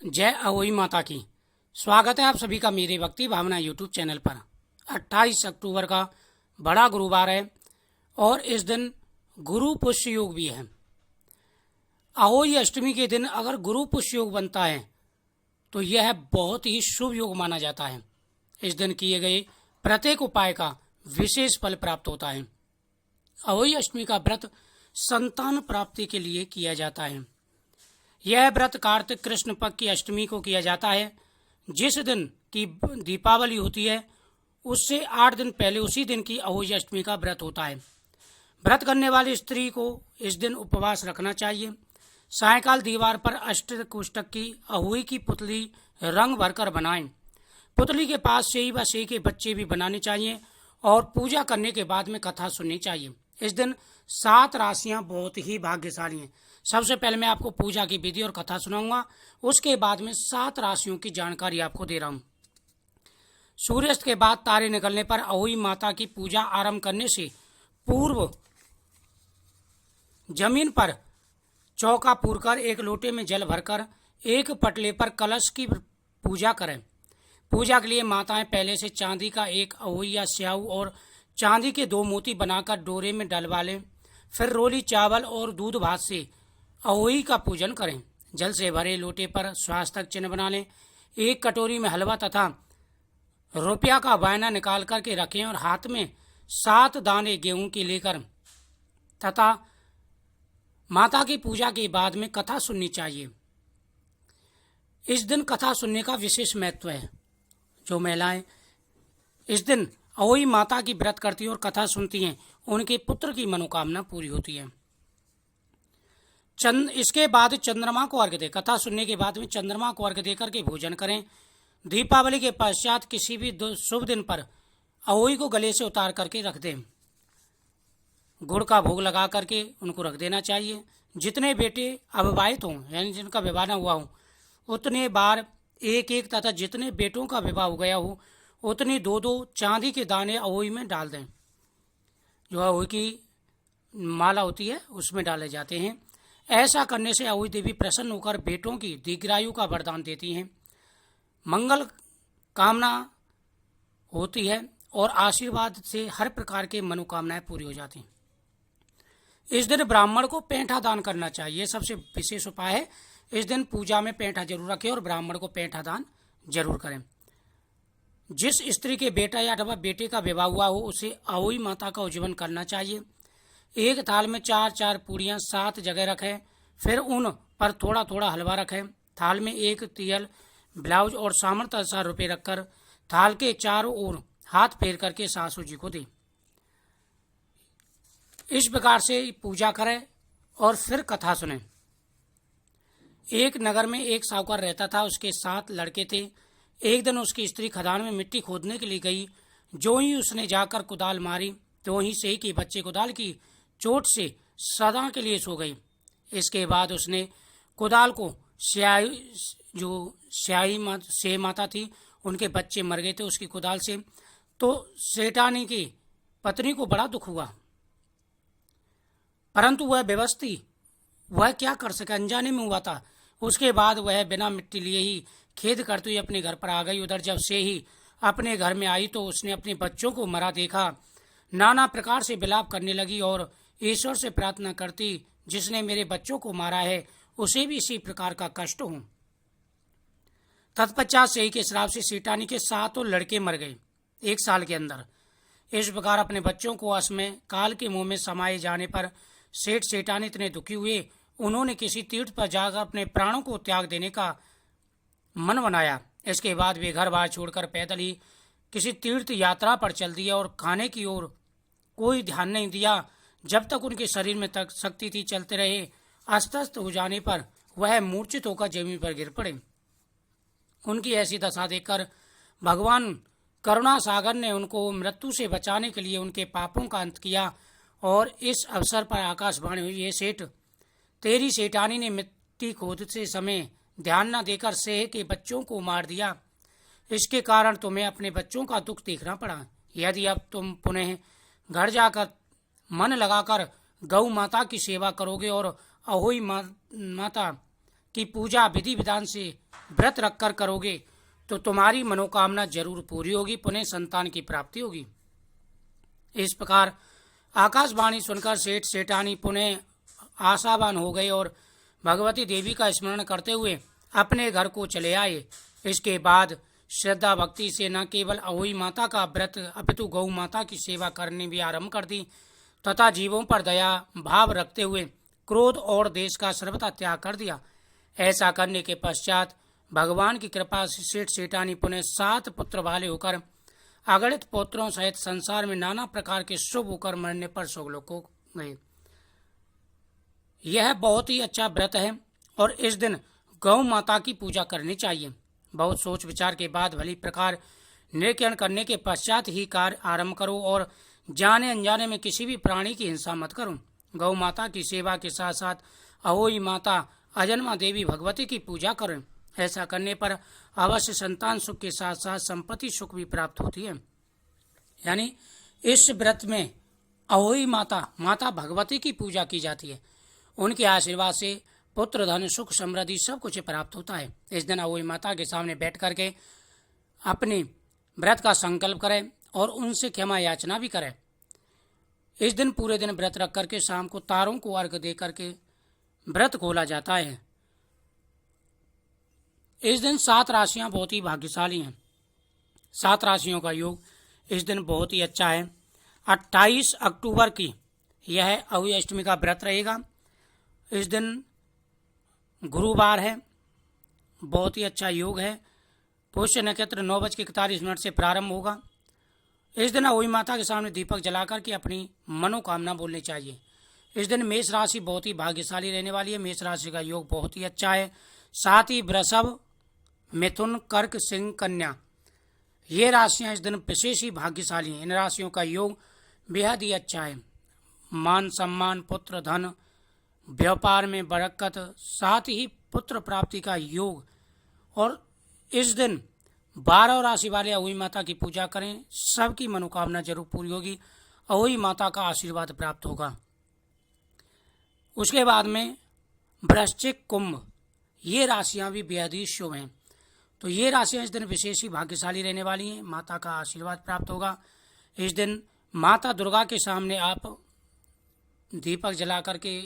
जय अहोई माता की। स्वागत है आप सभी का मेरे भक्ति भावना यूट्यूब चैनल पर। 28 अक्टूबर का बड़ा गुरुवार है और इस दिन गुरु पुष्य योग भी है। अहोई अष्टमी के दिन अगर गुरु पुष्य योग बनता है तो यह बहुत ही शुभ योग माना जाता है। इस दिन किए गए प्रत्येक उपाय का विशेष फल प्राप्त होता है। अहोई अष्टमी का व्रत संतान प्राप्ति के लिए किया जाता है। यह व्रत कार्तिक कृष्ण पक्ष की अष्टमी को किया जाता है। जिस दिन की दीपावली होती है उससे 8 दिन पहले उसी दिन की अहोई अष्टमी का व्रत होता है। व्रत करने वाली स्त्री को इस दिन उपवास रखना चाहिए। सायंकाल दीवार पर अष्टकोष्ठक की अहोई की पुतली रंग भरकर बनाएं। पुतली के पास सेई व सेई के बच्चे भी बनाने चाहिए और पूजा करने के बाद में कथा सुननी चाहिए। इस दिन 7 राशियां बहुत ही भाग्यशाली हैं। सबसे पहले मैं आपको पूजा की विधि और कथा सुनाऊंगा, उसके बाद में 7 राशियों की जानकारी आपको दे रहा हूं। सूर्यास्त के बाद तारे निकलने पर अहोई माता की पूजा आरंभ करने से पूर्व जमीन पर चौका पूरकर एक लोटे में जल भरकर एक पटले पर कलश की पूजा करें। पूजा के लिए माताएं पहले से चांदी का एक अहोई या स्याऊ और चांदी के 2 मोती बनाकर डोरे में डलवा लें। फिर रोली चावल और दूध भात से अहोई का पूजन करें। जल से भरे लोटे पर स्वास्थ्य चिन्ह बना लें। एक कटोरी में हलवा तथा रुपया का वायना निकाल करके रखें और हाथ में 7 दाने गेहूं के लेकर तथा माता की पूजा के बाद में कथा सुननी चाहिए। इस दिन कथा सुनने का विशेष महत्व है। जो महिलाएं इस दिन अहोई माता की व्रत करती हैं और कथा सुनती हैं उनके पुत्र की मनोकामना पूरी होती है। इसके बाद चंद्रमा को अर्घ्य दें। कथा सुनने के बाद में चंद्रमा को अर्घ्य देकर के भोजन करें। दीपावली के पश्चात किसी भी शुभ दिन पर अहोई को गले से उतार करके रख दें। गुड़ का भोग लगा करके उनको रख देना चाहिए। जितने बेटे अविवाहित हों यानी जिनका विवाह न हुआ हो उतने बार एक तथा जितने बेटों का विवाह हो गया हो उतने 2 चांदी के दाने अहोई में डाल दें। जो अहोई की माला होती है उसमें डाले जाते हैं। ऐसा करने से अहोई देवी प्रसन्न होकर बेटों की दीर्घायु का वरदान देती हैं, मंगल कामना होती है और आशीर्वाद से हर प्रकार के मनोकामनाएं पूरी हो जाती हैं। इस दिन ब्राह्मण को पैंठा दान करना चाहिए। सबसे विशेष उपाय है इस दिन पूजा में पैंठा जरूर रखें और ब्राह्मण को पैंठा दान जरूर करें। जिस स्त्री के बेटा या अथवा बेटे का विवाह हुआ हो उसे अहोई माता का उज्जीवन करना चाहिए। एक थाल में 4 पूड़ियाँ 7 जगह रखें। फिर उन पर थोड़ा थोड़ा हलवा रखें। थाल में 1 तियल ब्लाउज और सामर्थ्य अनुसार रुपये रखकर थाल के चारों ओर हाथ फेर करके सासू जी को दें। इस प्रकार से पूजा करें और फिर कथा सुनें। एक नगर में एक साहूकार रहता था। उसके 7 लड़के थे। एक दिन उसकी स्त्री खदान में मिट्टी खोदने के लिए गई। जो ही उसने जाकर कुदाल मारी तो ही से कि बच्चे कुदाल की चोट से सदा के लिए सो गई। इसके बाद उसने कुदाल को स्याही माता थी उनके बच्चे मर गए थे उसकी कुदाल से। तो सेठानी की पत्नी को बड़ा दुख हुआ, परंतु वह बेबस थी। वह क्या कर सके, अनजाने में हुआ था। उसके बाद वह बिना मिट्टी लिए ही खेद करते हुए अपने घर पर आ गई। उधर जब से ही अपने घर में आई तो उसने अपने बच्चों को मरा देखा। नाना प्रकार से विलाप करने लगी और ईश्वर से प्रार्थना करती जिसने मेरे बच्चों को मारा है उसे भी इसी प्रकार का कष्ट हो। तत्पश्चात से ही के श्राप से सेठानी के 7 लड़के मर गए 1 साल के अंदर। इस प्रकार अपने बच्चों को असमय काल के मुंह में समाये जाने पर सेठानी इतने दुखी हुए उन्होंने किसी तीर्थ पर जाकर अपने प्राणों को त्याग देने का मन बनाया। इसके बाद वे घर बार छोड़कर पैदल ही किसी तीर्थ यात्रा पर चल दिया और खाने की ओर कोई ध्यान नहीं दिया। जब तक उनके शरीर में तक शक्ति थी चलते रहे। अस्तस्त हो जाने पर वह मूर्छित होकर जमीन पर गिर पड़े। उनकी ऐसी दशा देखकर भगवान करुणा सागर ने उनको मृत्यु से बचाने के लिए उनके पापों का अंत किया और इस अवसर पर आकाशवाणी हुई, ये सेठ तेरी सेठानी ने मिट्टी खोदते समय ध्यान न देकर सेह के बच्चों को मार दिया। इसके कारण तुम्हें अपने बच्चों का दुख देखना पड़ा। यदि अब तुम पुनः घर जाकर मन लगाकर गौ माता की सेवा करोगे और अहोई माता की पूजा विधि विधान से व्रत रखकर करोगे तो तुम्हारी मनोकामना जरूर पूरी होगी, पुनः संतान की प्राप्ति होगी। इस प्रकार आकाशवाणी सुनकर सेठ सेठानी पुनः आशावान हो गए और भगवती देवी का स्मरण करते हुए अपने घर को चले आए। इसके बाद श्रद्धा भक्ति से न केवल अहोई माता का व्रत अपितु गौ माता की सेवा करने भी आरंभ कर दी तथा जीवों पर दया भाव रखते हुए क्रोध और देश का सर्वथा त्याग कर दिया। ऐसा करने के पश्चात भगवान की कृपा से सेठ सेठानी पुनः 7 पुत्र वाले होकर अगणित पुत्रों सहित संसार में नाना प्रकार के शुभ होकर मरने पर स्वर्गलोक को गए। यह बहुत ही अच्छा व्रत है और इस दिन गौ माता की पूजा करनी चाहिए। बहुत सोच विचार के बाद भली प्रकार निरीक्षण करने के पश्चात ही कार्य आरंभ करो और जाने अनजाने में किसी भी प्राणी की हिंसा मत करो। गौ माता की सेवा के साथ साथ अहोई माता अजन्मा देवी भगवती की पूजा करें। ऐसा करने पर अवश्य संतान सुख के साथ साथ संपत्ति सुख भी प्राप्त होती है। यानी इस व्रत में अहोई माता भगवती की पूजा की जाती है। उनके आशीर्वाद से पुत्र धन सुख समृद्धि सब कुछ प्राप्त होता है। इस दिन अहोई माता के सामने बैठ करके अपने व्रत का संकल्प करें और उनसे क्षमा याचना भी करें। इस दिन पूरे दिन व्रत रख करके शाम को तारों को अर्घ दे करके व्रत खोला जाता है। इस दिन 7 राशियां बहुत ही भाग्यशाली हैं। 7 राशियों का योग इस दिन बहुत ही अच्छा है। 28 अक्टूबर की यह अहोई अष्टमी का व्रत रहेगा। इस दिन गुरुवार है, बहुत ही अच्छा योग है। पुष्य नक्षत्र 9:41 से प्रारंभ होगा। इस दिन अहोई माता के सामने दीपक जलाकर के अपनी मनोकामना बोलनी चाहिए। इस दिन मेष राशि बहुत ही भाग्यशाली रहने वाली है। मेष राशि का योग बहुत ही अच्छा है। साथ ही वृषभ, मिथुन, कर्क, सिंह, कन्या ये राशियां इस दिन विशेष ही भाग्यशाली हैं। इन राशियों का योग बेहद ही अच्छा है। मान सम्मान, पुत्र धन, व्यापार में बरकत, साथ ही पुत्र प्राप्ति का योग। और इस दिन 12 राशि वाले अहोई माता की पूजा करें, सबकी मनोकामना जरूर पूरी होगी। अहोई माता का आशीर्वाद प्राप्त होगा। उसके बाद में वृश्चिक, कुंभ ये राशियां भी बेहद ही शुभ हैं। तो ये राशियां इस दिन विशेष ही भाग्यशाली रहने वाली हैं। माता का आशीर्वाद प्राप्त होगा। इस दिन माता दुर्गा के सामने आप दीपक जला करके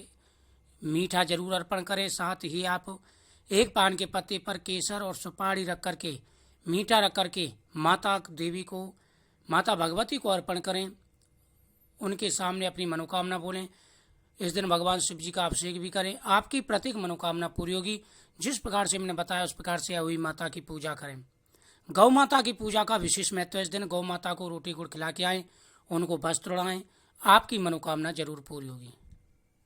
मीठा जरूर अर्पण करें। साथ ही आप एक पान के पत्ते पर केसर और सुपारी रख करके मीठा रख करके माता देवी को, माता भगवती को अर्पण करें। उनके सामने अपनी मनोकामना बोलें। इस दिन भगवान शिव जी का अभिषेक भी करें। आपकी प्रत्येक मनोकामना पूरी होगी। जिस प्रकार से मैंने बताया उस प्रकार से अहोई माता की पूजा करें। गौ माता की पूजा का विशेष महत्व है। इस दिन गौ माता को रोटी गुड़ खिला के आएँ, उनको वस्त्र उड़ाएं, आपकी मनोकामना जरूर पूरी होगी।